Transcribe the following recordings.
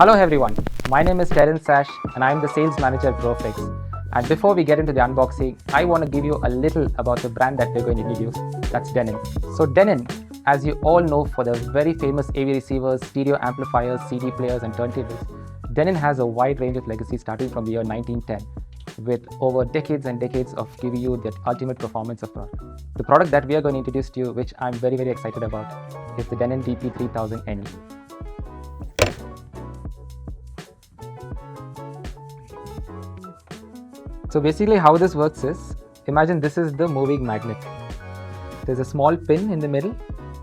Hello everyone, my name is Terence Sash and I am the sales manager at Grofix. And before we get into the unboxing, I want to give you a little about the brand that we're going to introduce, that's Denon. So Denon, as you all know, for the very famous AV receivers, stereo amplifiers, CD players and turntables, Denon has a wide range of legacy starting from the year 1910 with over decades and decades of giving you the ultimate performance of product. The product that we are going to introduce to you, which I'm very excited about, is the Denon DP-3000NE. So basically how this works is, imagine this is the moving magnet. There's a small pin in the middle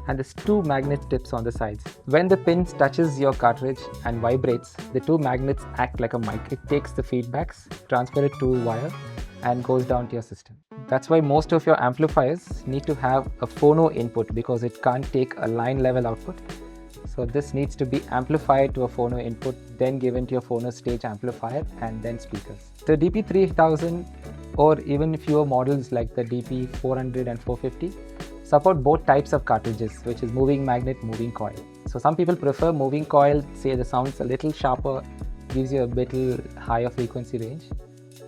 and there's two magnet tips on the sides. When the pin touches your cartridge and vibrates, the two magnets act like a mic. It takes the feedbacks, transfer it to a wire and goes down to your system. That's why most of your amplifiers need to have a phono input because it can't take a line level output. So this needs to be amplified to a phono input, then given to your phono stage amplifier and then speakers. The DP-3000 or even fewer models like the DP-400 and 450 support both types of cartridges, which is moving magnet, moving coil. So some people prefer moving coil, say the sound's a little sharper, gives you a little higher frequency range,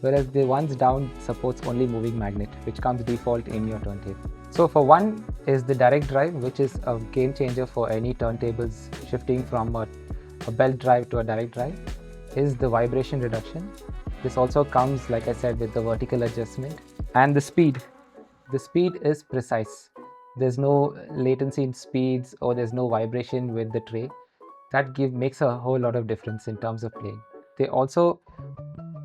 whereas the ones down supports only moving magnet, which comes default in your turntable. So for one is the direct drive, which is a game changer for any turntables shifting from a belt drive to a direct drive, is the vibration reduction. This also comes, like I said, with the vertical adjustment and the speed. The speed is precise. There's no latency in speeds or there's no vibration with the tray. That makes a whole lot of difference in terms of playing. They also,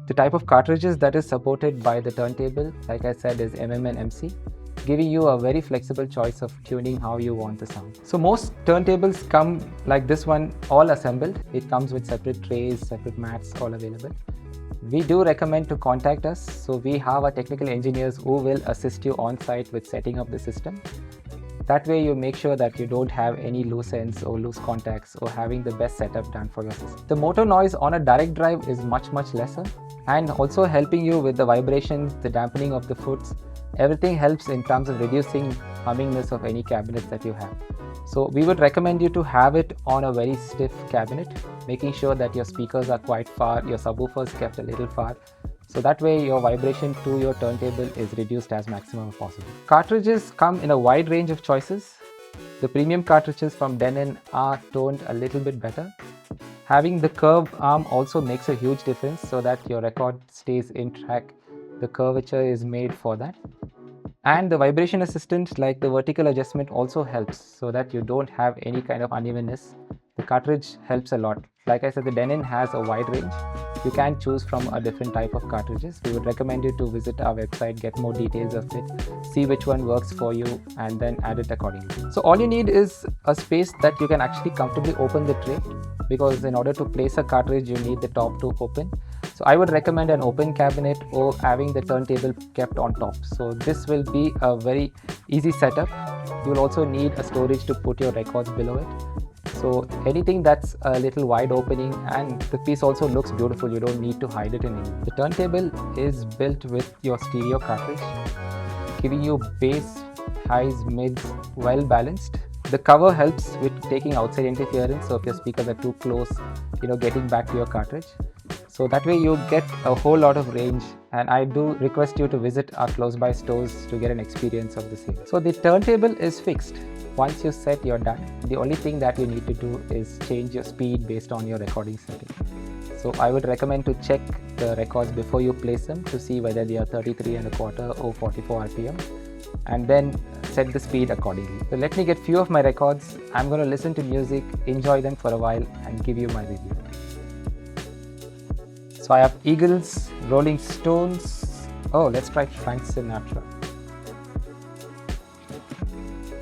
the type of cartridges that is supported by the turntable, like I said, is MM and MC, giving you a very flexible choice of tuning how you want the sound. So most turntables come like this one, all assembled. It comes with separate trays, separate mats, all available. We do recommend to contact us. So we have our technical engineers who will assist you on site with setting up the system. That way you make sure that you don't have any loose ends or loose contacts or having the best setup done for your system. The motor noise on a direct drive is much lesser and also helping you with the vibrations, the dampening of the foots. Everything helps in terms of reducing hummingness of any cabinets that you have. So we would recommend you to have it on a very stiff cabinet, making sure that your speakers are quite far, your subwoofers kept a little far. So that way your vibration to your turntable is reduced as maximum as possible. Cartridges come in a wide range of choices. The premium cartridges from Denon are toned a little bit better. Having the curved arm also makes a huge difference so that your record stays in track. The curvature is made for that. And the vibration assistant like the vertical adjustment also helps so that you don't have any kind of unevenness. The cartridge helps a lot. Like I said, the Denon has a wide range. You can choose from a different type of cartridges. We would recommend you to visit our website, get more details of it, see which one works for you and then add it accordingly. So all you need is a space that you can actually comfortably open the tray, because in order to place a cartridge you need the top to open. So I would recommend an open cabinet or having the turntable kept on top. So this will be a very easy setup. You will also need a storage to put your records below it. So anything that's a little wide opening, and the piece also looks beautiful, you don't need to hide it in any. The turntable is built with your stereo cartridge, giving you bass, highs, mids, well balanced. The cover helps with taking outside interference, so if your speakers are too close, getting back to your cartridge. So that way you get a whole lot of range, and I do request you to visit our close by stores to get an experience of the same. So the turntable is fixed. Once you set, you're done. The only thing that you need to do is change your speed based on your recording setting. So I would recommend to check the records before you place them to see whether they are 33¼ or 44 RPM, and then set the speed accordingly. So let me get few of my records. I'm going to listen to music, enjoy them for a while and give you my review. So I have Eagles, Rolling Stones. Oh, let's try Frank Sinatra.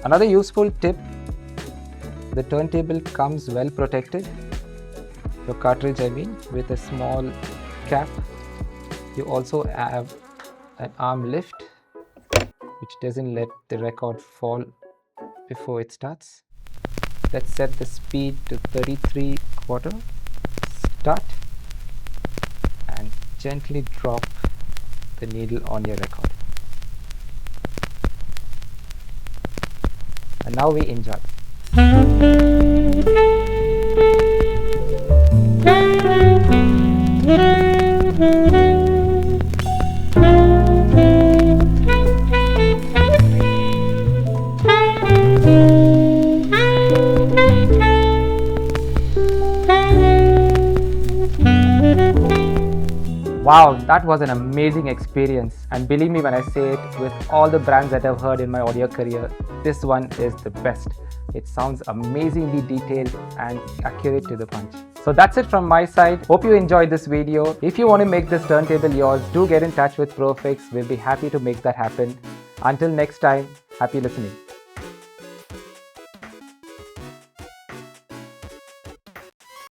Another useful tip, the turntable comes well protected, your cartridge with a small cap. You also have an arm lift which doesn't let the record fall before it starts. Let's set the speed to 33/4, start, and gently drop the needle on your record. And now we enjoy. Wow, that was an amazing experience, and believe me when I say it, with all the brands that I've heard in my audio career, this one is the best. It sounds amazingly detailed and accurate to the punch. So that's it from my side. Hope you enjoyed this video. If you want to make this turntable yours, do get in touch with Profix. We'll be happy to make that happen. Until next time, happy listening.